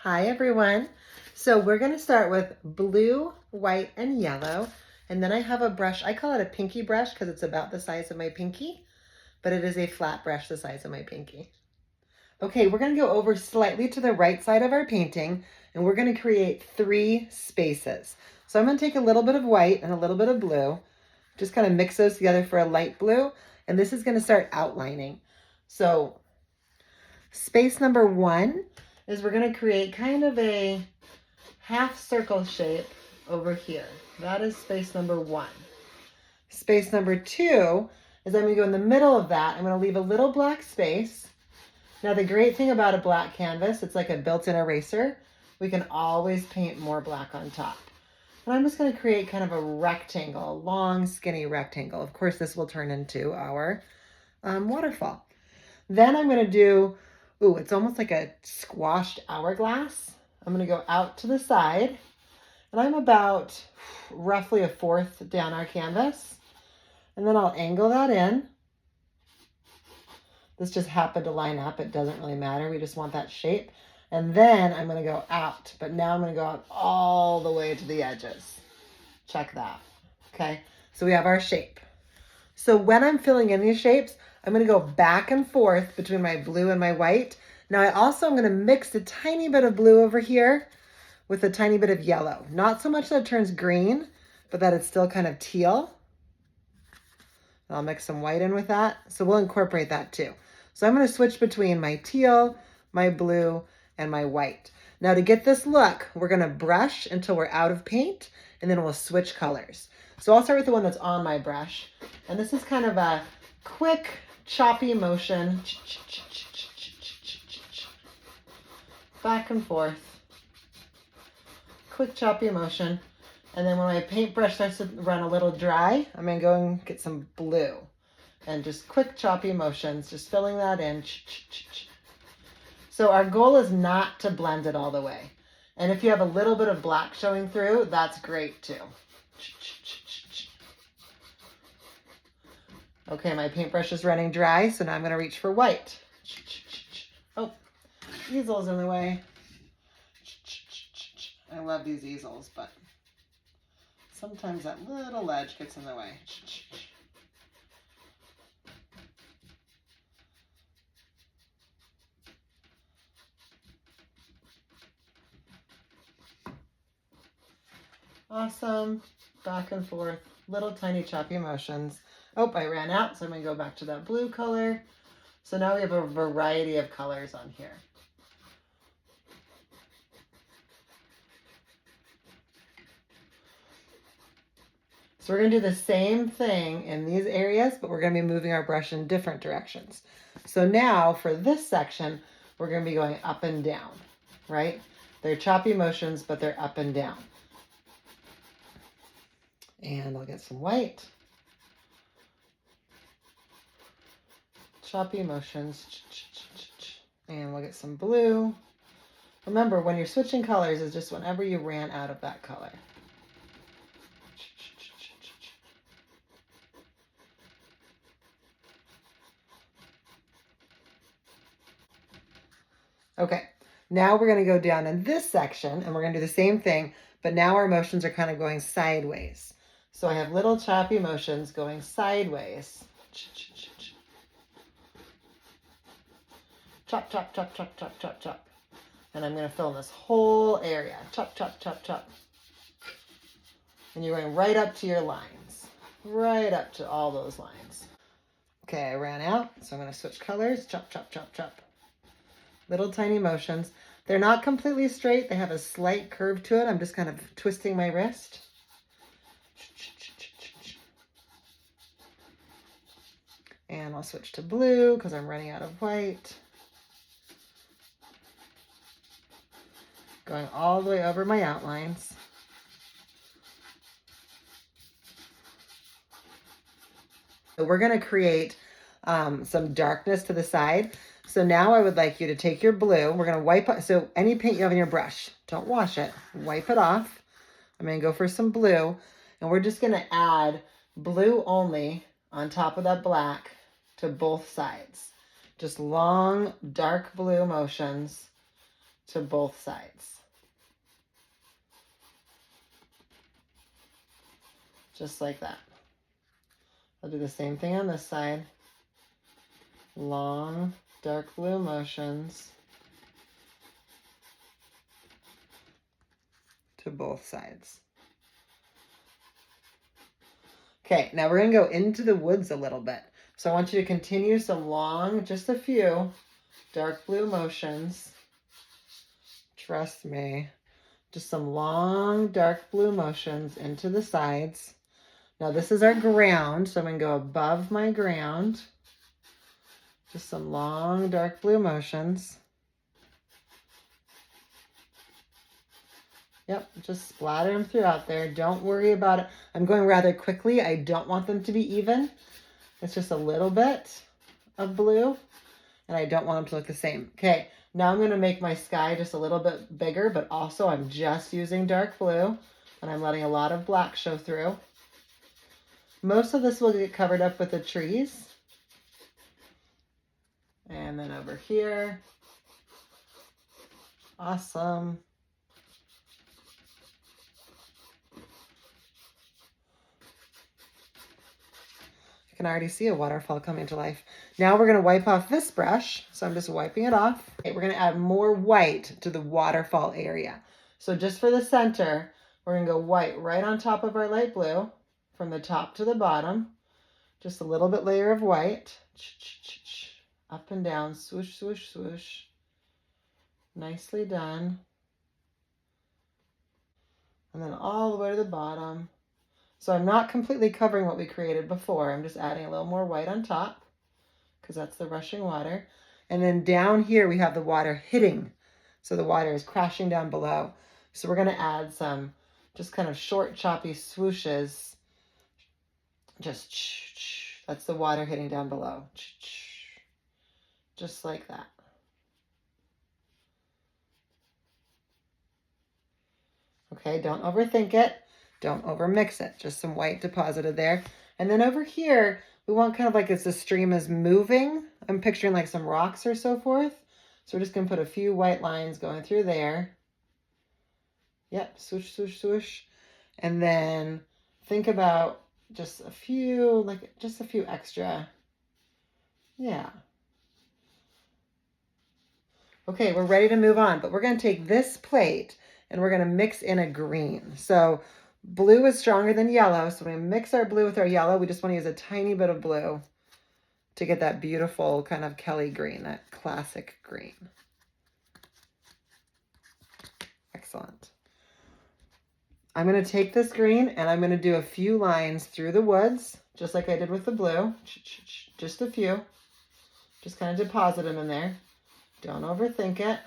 Hi everyone. So we're going to start with blue, white, and yellow. And then I have a brush, I call it a pinky brush because it's about the size of my pinky, but it is a flat brush the size of my pinky. Okay, we're going to go over slightly to the right side of our painting and we're going to create 3 spaces. So I'm going to take a little bit of white and a little bit of blue, just kind of mix those together for a light blue, and this is going to start outlining. So space number 1 is we're going to create kind of a half circle shape over here. That is space number 1. Space number 2 is I'm going to go in the middle of that. I'm going to leave a little black space. Now the great thing about a black canvas, it's like a built-in eraser. We can always paint more black on top. And I'm just going to create kind of a rectangle, a long skinny rectangle. Of course this will turn into our waterfall. Then I'm going to do, ooh, it's almost like a squashed hourglass. I'm going to go out to the side, and I'm about roughly 1/4 down our canvas. And then I'll angle that in. This just happened to line up. It doesn't really matter. We just want that shape. And then I'm going to go out, but now I'm going to go out all the way to the edges. Check that. Okay, so we have our shape. So when I'm filling in these shapes, I'm going to go back and forth between my blue and my white. Now I also am going to mix a tiny bit of blue over here with a tiny bit of yellow. Not so much that it turns green, but that it's still kind of teal. I'll mix some white in with that. So we'll incorporate that too. So I'm going to switch between my teal, my blue, and my white. Now to get this look, we're going to brush until we're out of paint, and then we'll switch colors. So I'll start with the one that's on my brush. And this is kind of a quick, choppy motion. Back and forth. Quick, choppy motion. And then when my paintbrush starts to run a little dry, I'm going to go and get some blue. And just quick, choppy motions, just filling that in. So our goal is not to blend it all the way. And if you have a little bit of black showing through, that's great too. Okay, my paintbrush is running dry, so now I'm going to reach for white. Oh, easel's in the way. I love these easels, but sometimes that little ledge gets in the way. Awesome. Back and forth. Little tiny choppy motions. Oh, I ran out, so I'm going to go back to that blue color. So now we have a variety of colors on here. So we're going to do the same thing in these areas, but we're going to be moving our brush in different directions. So now for this section, we're going to be going up and down, right? They're choppy motions, but they're up and down. And I'll get some white. Choppy motions. And we'll get some blue. Remember, when you're switching colors, is just whenever you ran out of that color. Okay, now we're going to go down in this section, and we're going to do the same thing, but now our motions are kind of going sideways. So I have little choppy motions going sideways. Chop, chop, chop, chop, chop, chop, chop. And I'm going to fill in this whole area. Chop, chop, chop, chop. And you're going right up to your lines. Right up to all those lines. Okay, I ran out, so I'm going to switch colors. Chop, chop, chop, chop. Little tiny motions. They're not completely straight. They have a slight curve to it. I'm just kind of twisting my wrist. And I'll switch to blue because I'm running out of white. Going all the way over my outlines. So we're going to create some darkness to the side. So now I would like you to take your blue. We're going to wipe, so any paint you have in your brush, don't wash it. Wipe it off. I'm going to go for some blue. And we're just going to add blue only on top of that black to both sides. Just long, dark blue motions to both sides. Just like that. I'll do the same thing on this side. Long, dark blue motions to both sides. Okay, now we're going to go into the woods a little bit. So I want you to continue some long, just a few dark blue motions. Trust me. Just some long, dark blue motions into the sides. Now this is our ground, so I'm going to go above my ground. Just some long, dark blue motions. Yep, just splatter them throughout there. Don't worry about it. I'm going rather quickly. I don't want them to be even. It's just a little bit of blue, and I don't want them to look the same. Okay, now I'm going to make my sky just a little bit bigger, but also I'm just using dark blue, and I'm letting a lot of black show through. Most of this will get covered up with the trees. And then over here. Awesome. I can already see a waterfall coming to life. Now we're going to wipe off this brush. So I'm just wiping it off. Okay, we're going to add more white to the waterfall area. So just for the center, we're going to go white right on top of our light blue from the top to the bottom. Just a little bit layer of white. Up and down, swoosh, swoosh, swoosh. Nicely done. And then all the way to the bottom. So I'm not completely covering what we created before. I'm just adding a little more white on top because that's the rushing water. And then down here we have the water hitting. So the water is crashing down below. So we're going to add some just kind of short choppy swooshes. Just that's the water hitting down below. Just like that. Okay, don't overthink it. Don't overmix it. Just some white deposited there. And then over here, we want kind of like as the stream is moving. I'm picturing like some rocks or so forth. So we're just going to put a few white lines going through there. Yep, swoosh, swoosh, swoosh. And then think about just a few, like just a few extra. Yeah. Okay, we're ready to move on, but we're going to take this plate and we're going to mix in a green. So blue is stronger than yellow, so we're going to mix our blue with our yellow. We just want to use a tiny bit of blue to get that beautiful kind of Kelly green, that classic green. Excellent. I'm going to take this green and I'm going to do a few lines through the woods, just like I did with the blue. Just a few. Just kind of deposit them in there. Don't overthink it.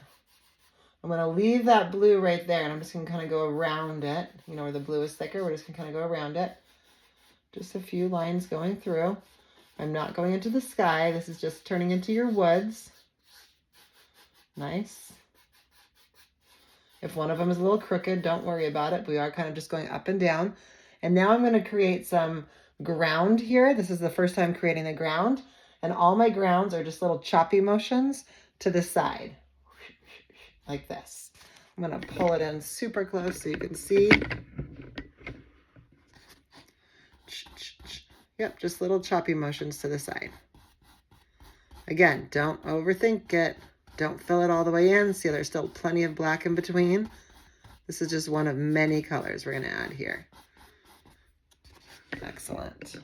I'm going to leave that blue right there, and I'm just going to kind of go around it. You know, where the blue is thicker, we're just going to kind of go around it. Just a few lines going through. I'm not going into the sky. This is just turning into your woods. Nice. If one of them is a little crooked, don't worry about it. We are kind of just going up and down. And now I'm going to create some ground here. This is the first time creating the ground. And all my grounds are just little choppy motions to the side, like this. I'm going to pull it in super close so you can see. Yep, just little choppy motions to the side. Again, don't overthink it. Don't fill it all the way in. See, there's still plenty of black in between. This is just one of many colors we're going to add here. Excellent.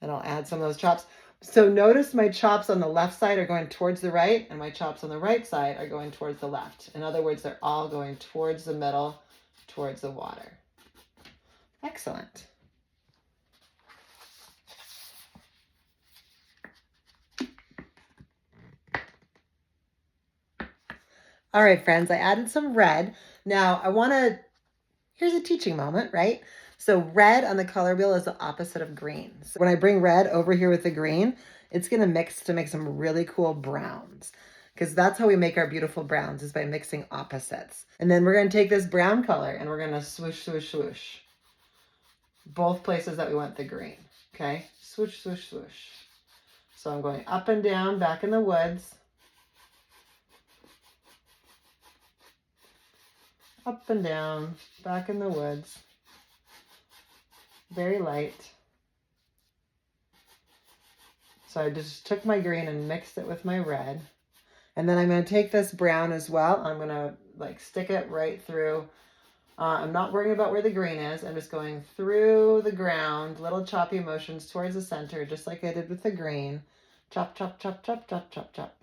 And I'll add some of those chops. So notice my chops on the left side are going towards the right, and my chops on the right side are going towards the left. In other words, they're all going towards the middle, towards the water. Excellent. All right, friends, I added some red. Now here's a teaching moment, right? So red on the color wheel is the opposite of green. So when I bring red over here with the green, it's going to mix to make some really cool browns, because that's how we make our beautiful browns, is by mixing opposites. And then we're going to take this brown color and we're going to swoosh, swoosh, swoosh. Both places that we want the green. Okay? Swoosh, swoosh, swoosh. So I'm going up and down back in the woods. up and down, back in the woods. Very light. So I just took my green and mixed it with my red. And then I'm going to take this brown as well. I'm going to like stick it right through. I'm not worrying about where the green is. I'm just going through the ground, little choppy motions towards the center, just like I did with the green. Chop, chop, chop, chop, chop, chop, chop.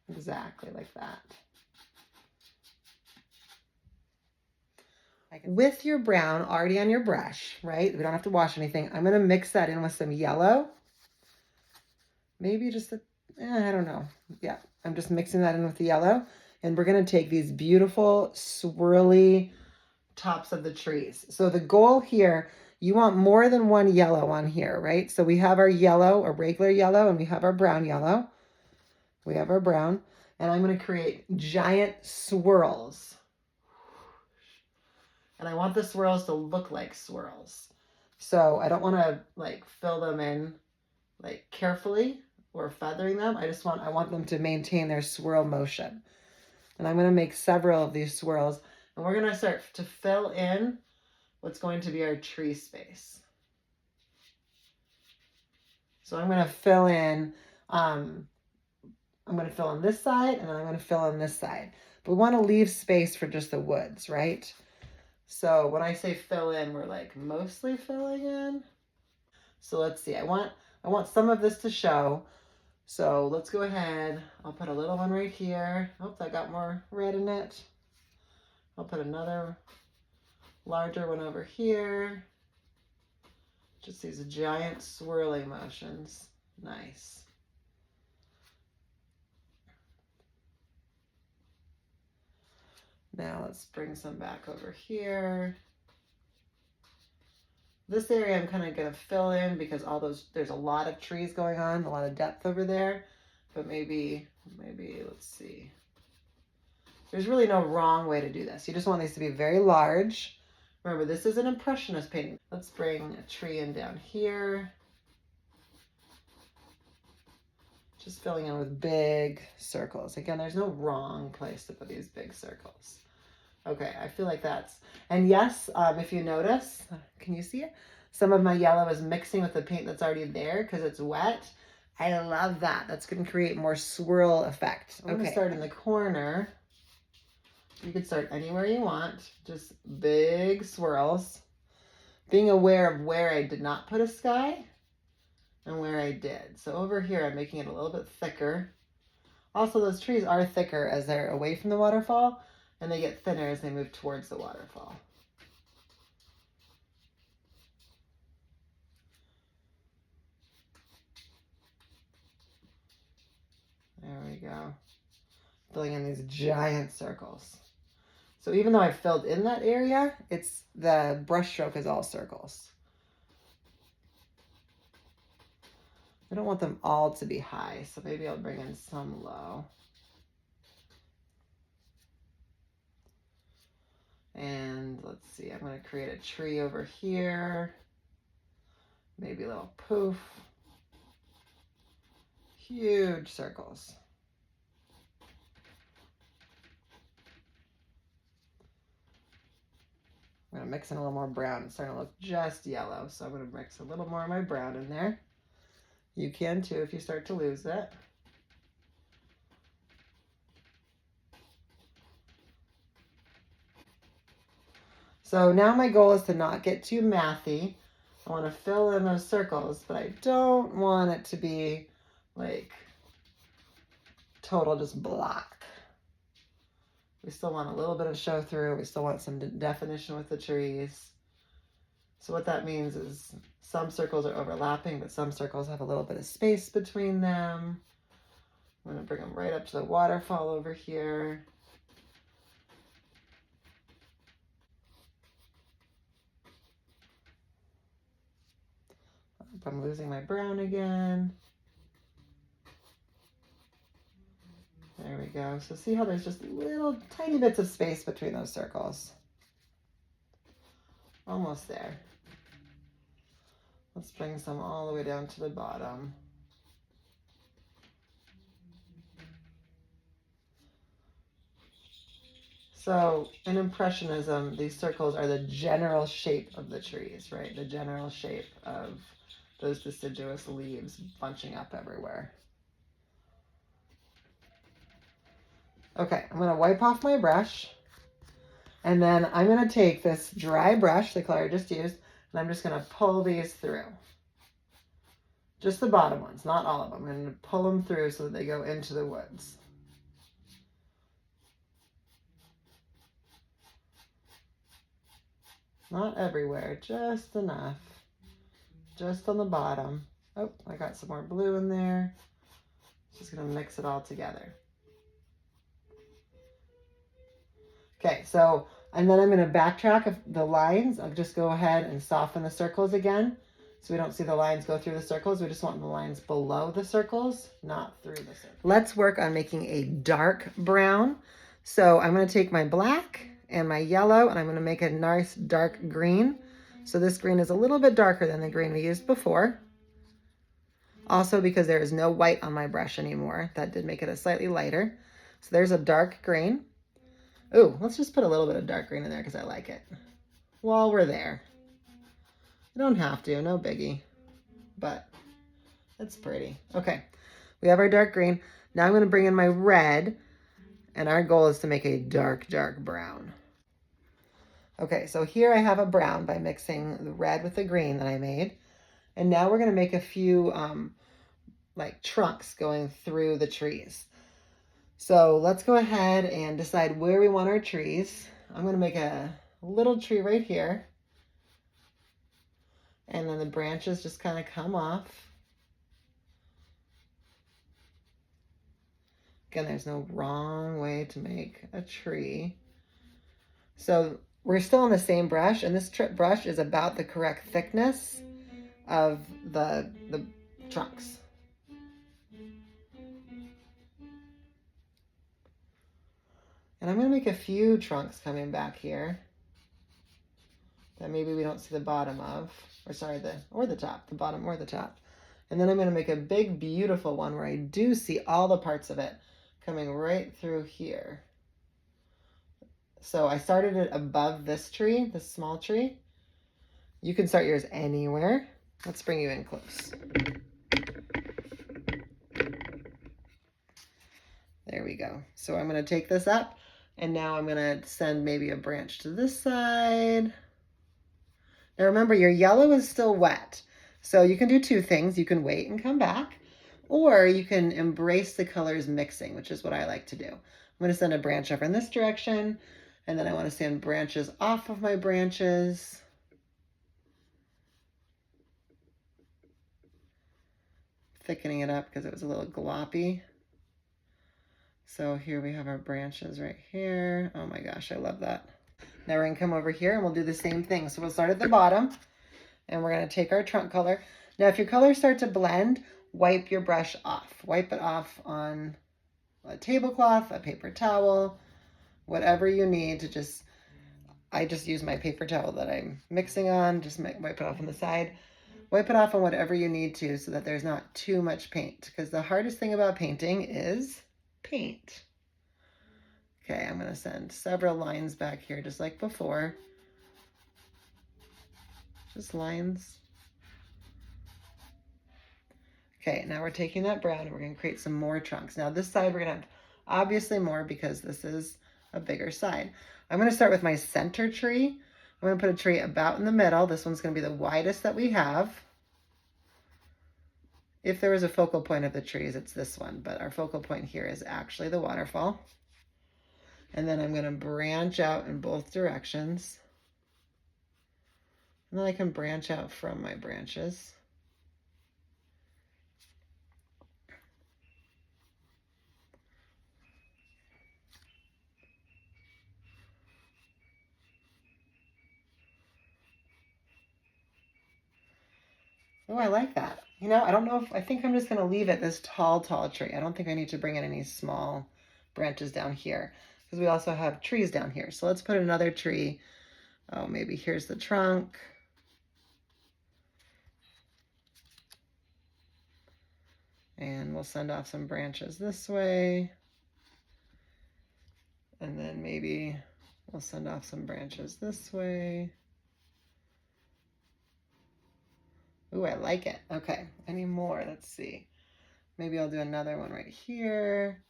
Exactly like that. With your brown already on your brush, right? We don't have to wash anything. I'm going to mix that in with some yellow. Maybe just I don't know. Yeah, I'm just mixing that in with the yellow. And we're going to take these beautiful swirly tops of the trees. So the goal here, you want more than one yellow on here, right? So we have our yellow, a regular yellow, and we have our brown yellow. We have our brown. And I'm going to create giant swirls. And I want the swirls to look like swirls. So I don't want to like fill them in like carefully or feathering them. I want them to maintain their swirl motion. And I'm going to make several of these swirls. And we're going to start to fill in what's going to be our tree space. So I'm going to fill in, I'm going to fill in this side, and then I'm going to fill in this side. But we want to leave space for just the woods, right? So when I say fill in, we're like mostly filling in. So let's see, I want some of this to show. So let's go ahead. I'll put a little one right here. Oh, that got more red in it. I'll put another larger one over here. Just these giant swirling motions. Nice. Now let's bring some back over here. This area I'm kind of going to fill in because there's a lot of trees going on, a lot of depth over there. But maybe, let's see. There's really no wrong way to do this. You just want these to be very large. Remember, this is an impressionist painting. Let's bring a tree in down here. Just filling in with big circles. Again, there's no wrong place to put these big circles. Okay, I feel like and yes, if you notice, can you see it? Some of my yellow is mixing with the paint that's already there because it's wet. I love that. That's going to create more swirl effect. I'm going to start in the corner. You could start anywhere you want, just big swirls. Being aware of where I did not put a sky and where I did. So over here, I'm making it a little bit thicker. Also, those trees are thicker as they're away from the waterfall, and they get thinner as they move towards the waterfall. There we go. Filling in these giant circles. So even though I filled in that area, the brush stroke is all circles. I don't want them all to be high, so maybe I'll bring in some low. And let's see, I'm going to create a tree over here. Maybe a little poof. Huge circles. I'm going to mix in a little more brown. It's starting to look just yellow, so I'm going to mix a little more of my brown in there. You can too if you start to lose it. So now my goal is to not get too mathy. I want to fill in those circles, but I don't want it to be like total just black. We still want a little bit of show through. We still want some definition with the trees. So what that means is some circles are overlapping, but some circles have a little bit of space between them. I'm going to bring them right up to the waterfall over here. I'm losing my brown again. There we go. So see how there's just little tiny bits of space between those circles. Almost there. Let's bring some all the way down to the bottom. So in Impressionism, these circles are the general shape of the trees, right? The general shape of those deciduous leaves bunching up everywhere. Okay, I'm going to wipe off my brush. And then I'm going to take this dry brush, the color I just used, and I'm just going to pull these through. Just the bottom ones, not all of them. I'm going to pull them through so that they go into the woods. Not everywhere, just enough. Just on the bottom. Oh, I got some more blue in there. Just going to mix it all together. Okay, so, and then I'm going to backtrack of the lines. I'll just go ahead and soften the circles again. So we don't see the lines go through the circles. We just want the lines below the circles, not through the circles. Let's work on making a dark brown. So I'm going to take my black and my yellow, and I'm going to make a nice dark green. So this green is a little bit darker than the green we used before. Also because there is no white on my brush anymore. That did make it a slightly lighter. So there's a dark green. Ooh, let's just put a little bit of dark green in there because I like it. While we're there. You don't have to, no biggie. But it's pretty. Okay, we have our dark green. Now I'm going to bring in my red. And our goal is to make a dark, dark brown. Okay, so here I have a brown by mixing the red with the green that I made. And now we're going to make a few like trunks going through the trees. So let's go ahead and decide where we want our trees. I'm going to make a little tree right here. And then the branches just kind of come off. Again, there's no wrong way to make a tree. So we're still on the same brush, and this brush is about the correct thickness of the trunks. And I'm going to make a few trunks coming back here that maybe we don't see the bottom of, or sorry, the top, the bottom or the top. And then I'm going to make a big, beautiful one where I do see all the parts of it coming right through here. So I started it above this tree, this small tree. You can start yours anywhere. Let's bring you in close. There we go. So I'm going to take this up, and now I'm going to send maybe a branch to this side. Now remember, your yellow is still wet. So you can do two things. You can wait and come back, or you can embrace the colors mixing, which is what I like to do. I'm going to send a branch over in this direction, and then I want to send branches off of my branches. Thickening it up because it was a little gloppy. So here we have our branches right here. Oh my gosh, I love that. Now we're going to come over here and we'll do the same thing. So we'll start at the bottom, and we're going to take our trunk color. Now if your colors start to blend, wipe your brush off. Wipe it off on a tablecloth, a paper towel, whatever you need to just, I just use my paper towel that I'm mixing on, just wipe it off on the side. Wipe it off on whatever you need to so that there's not too much paint, because the hardest thing about painting is paint. Okay, I'm going to send several lines back here just like before. Just lines. Okay, now we're taking that brown and we're going to create some more trunks. Now this side we're going to have obviously more because this is a bigger side. I'm going to start with my center tree. I'm going to put a tree about in the middle. This one's going to be the widest that we have. If there was a focal point of the trees, it's this one, but our focal point here is actually the waterfall. And then I'm going to branch out in both directions. And then I can branch out from my branches. Oh, I like that. You know, I don't know if, I think I'm just going to leave it this tall, tall tree. I don't think I need to bring in any small branches down here because we also have trees down here. So let's put another tree. Oh, maybe here's the trunk. And we'll send off some branches this way. And then maybe We'll send off some branches this way. Ooh, I like it. Okay, any more? Let's see. Maybe I'll do another one right here.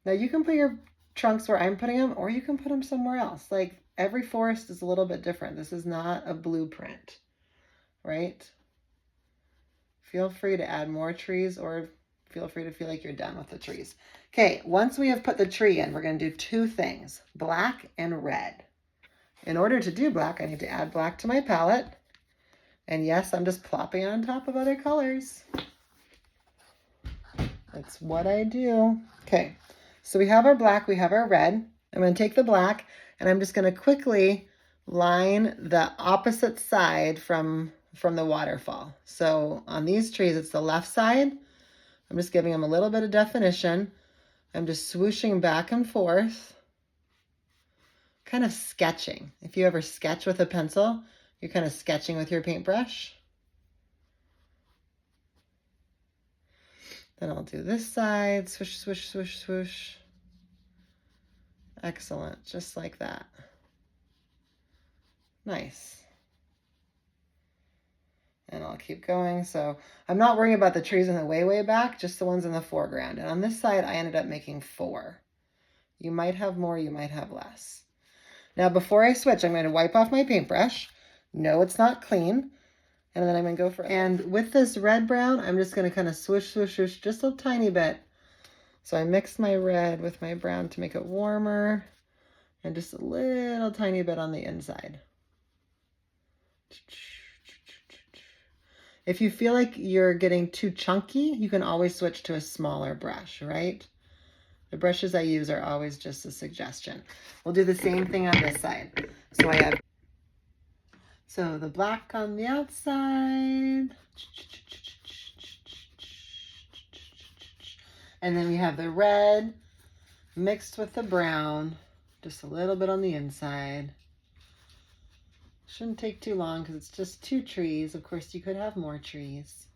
Now you can put your trunks where I'm putting them, or you can put them somewhere else. Like every forest is a little bit different. This is not a blueprint, right? Feel free to add more trees, or feel free to feel like you're done with the trees. Okay, once we have put the tree in, we're going to do two things, black and red. In order to do black, I need to add black to my palette. And yes, I'm just plopping on top of other colors. That's what I do. Okay, so we have our black, we have our red. I'm going to take the black and I'm just going to quickly line the opposite side from the waterfall. So on these trees, it's the left side. I'm just giving them a little bit of definition. I'm just swooshing back and forth, kind of sketching. If you ever sketch with a pencil, you're kind of sketching with your paintbrush. Then I'll do this side, swoosh, swoosh, swoosh, swoosh. Excellent, just like that. Nice. And I'll keep going. So I'm not worrying about the trees in the way back, just the ones in the foreground. And on this side, I ended up making 4. You might have more, you might have less. Now, before I switch, I'm going to wipe off my paintbrush. No, it's not clean. And then I'm going to go for, and with this red brown, I'm just going to kind of swoosh, swoosh, swoosh just a tiny bit. So I mixed my red with my brown to make it warmer, and just a little tiny bit on the inside. If you feel like you're getting too chunky, you can always switch to a smaller brush, right? The brushes I use are always just a suggestion. We'll do the same thing on this side. So I have, so the black on the outside. And then we have the red mixed with the brown, just a little bit on the inside. Shouldn't take too long because it's just 2 trees. Of course, you could have more trees.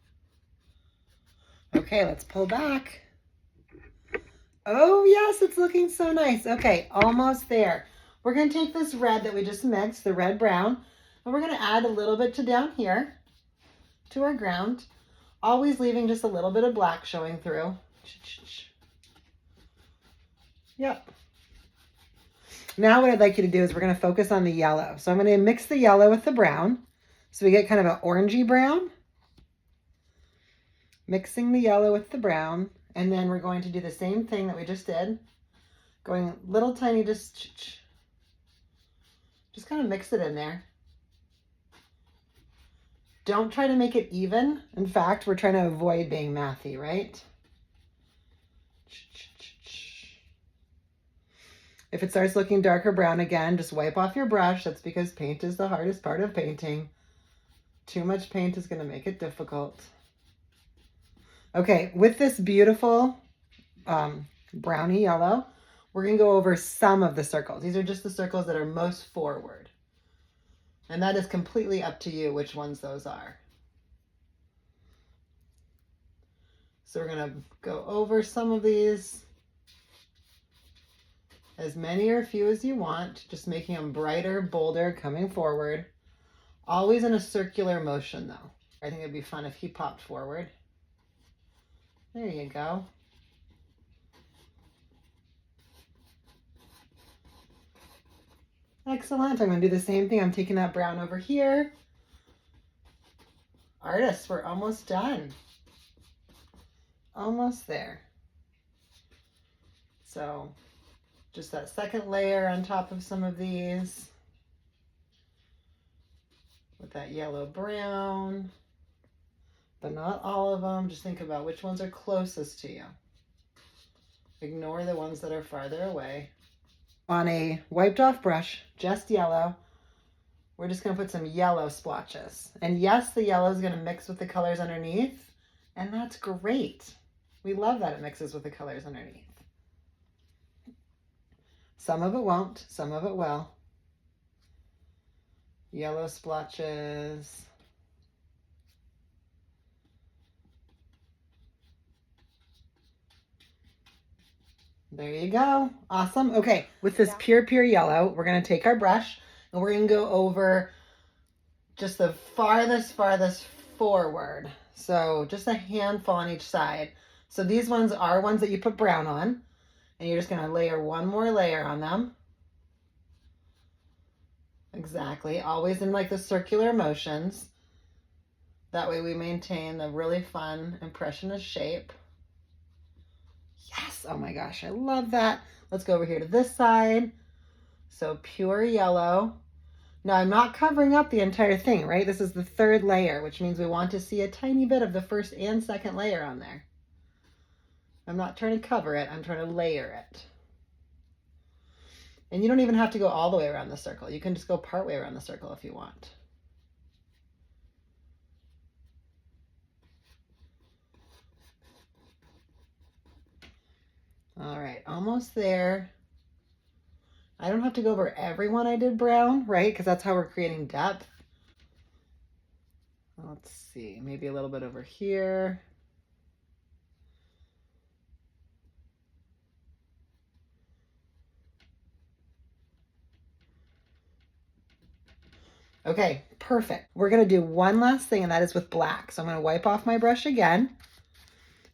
Okay, let's pull back. Oh yes, it's looking so nice. Okay, almost there. We're going to take this red that we just mixed, the red brown, and we're going to add a little bit to down here to our ground, always leaving just a little bit of black showing through. Yep. Now what I'd like you to do is we're going to focus on the yellow. So I'm going to mix the yellow with the brown. So we get kind of an orangey brown. Mixing the yellow with the brown. And then we're going to do the same thing that we just did. Going little tiny, just kind of mix it in there. Don't try to make it even. In fact, we're trying to avoid being mathy, right? If it starts looking darker brown again, just wipe off your brush. That's because paint is the hardest part of painting. Too much paint is going to make it difficult. Okay, with this beautiful browny yellow, we're going to go over some of the circles. These are just the circles that are most forward. And that is completely up to you which ones those are. So we're going to go over some of these. As many or few as you want, just making them brighter, bolder, coming forward. Always in a circular motion though. I think it'd be fun if he popped forward. There you go. Excellent. I'm going to do the same thing. I'm taking that brown over here. Artists, we're almost done. Almost there. So just that second layer on top of some of these with that yellow brown, but not all of them. Just think about which ones are closest to you. Ignore the ones that are farther away. On a wiped off brush, just yellow, we're just going to put some yellow splotches. And yes, the yellow is going to mix with the colors underneath, and that's great. We love that it mixes with the colors underneath. Some of it won't, some of it will. Yellow splotches. There you go. Awesome. Okay, with this pure yellow, we're going to take our brush and we're going to go over just the farthest forward. So just a handful on each side. So these ones are ones that you put brown on, and you're just going to layer one more layer on them. Exactly. Always in like the circular motions. That way we maintain the really fun impressionist shape. Yes. Oh my gosh, I love that. Let's go over here to this side. So pure yellow. Now I'm not covering up the entire thing, right? This is the third layer, which means we want to see a tiny bit of the first and second layer on there. I'm not trying to cover it, I'm trying to layer it. And you don't even have to go all the way around the circle. You can just go part way around the circle if you want. All right, almost there. I don't have to go over every one I did brown, right? Because that's how we're creating depth. Let's see, maybe a little bit over here. Okay, perfect. We're gonna do one last thing, and that is with black. So I'm gonna wipe off my brush again.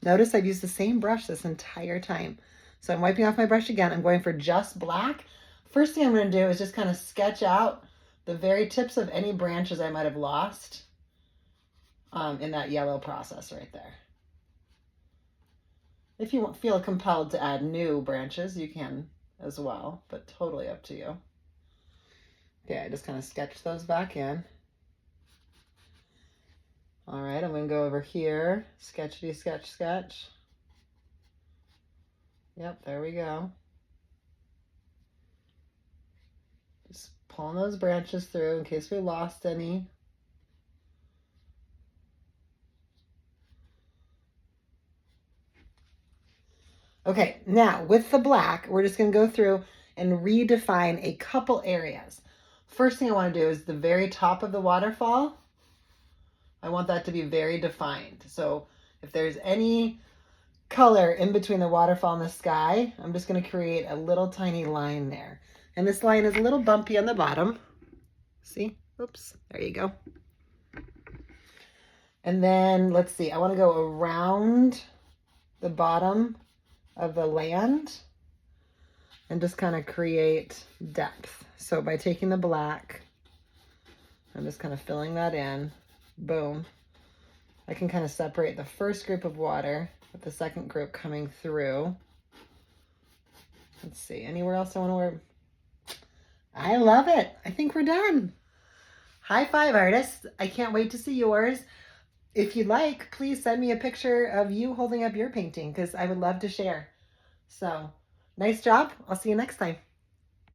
Notice I've used the same brush this entire time. So I'm wiping off my brush again. I'm going for just black. First thing I'm gonna do is just kind of sketch out the very tips of any branches I might have lost in that yellow process right there. If you feel compelled to add new branches, you can as well, but totally up to you. Okay, I just kind of sketch those back in. All right, I'm going to go over here, sketchity sketch, sketch. Yep, there we go. Just pulling those branches through in case we lost any. Okay, now with the black, we're just going to go through and redefine a couple areas. First thing I want to do is the very top of the waterfall. I want that to be very defined. So if there's any color in between the waterfall and the sky, I'm just going to create a little tiny line there. And this line is a little bumpy on the bottom. See? Oops, there you go. And then let's see, I want to go around the bottom of the land and just kind of create depth. So by taking the black, I'm just kind of filling that in. Boom. I can kind of separate the first group of water with the second group coming through. Let's see, anywhere else I want to wear? I love it. I think we're done. High five, artists. I can't wait to see yours. If you'd like, please send me a picture of you holding up your painting because I would love to share. So, nice job. I'll see you next time.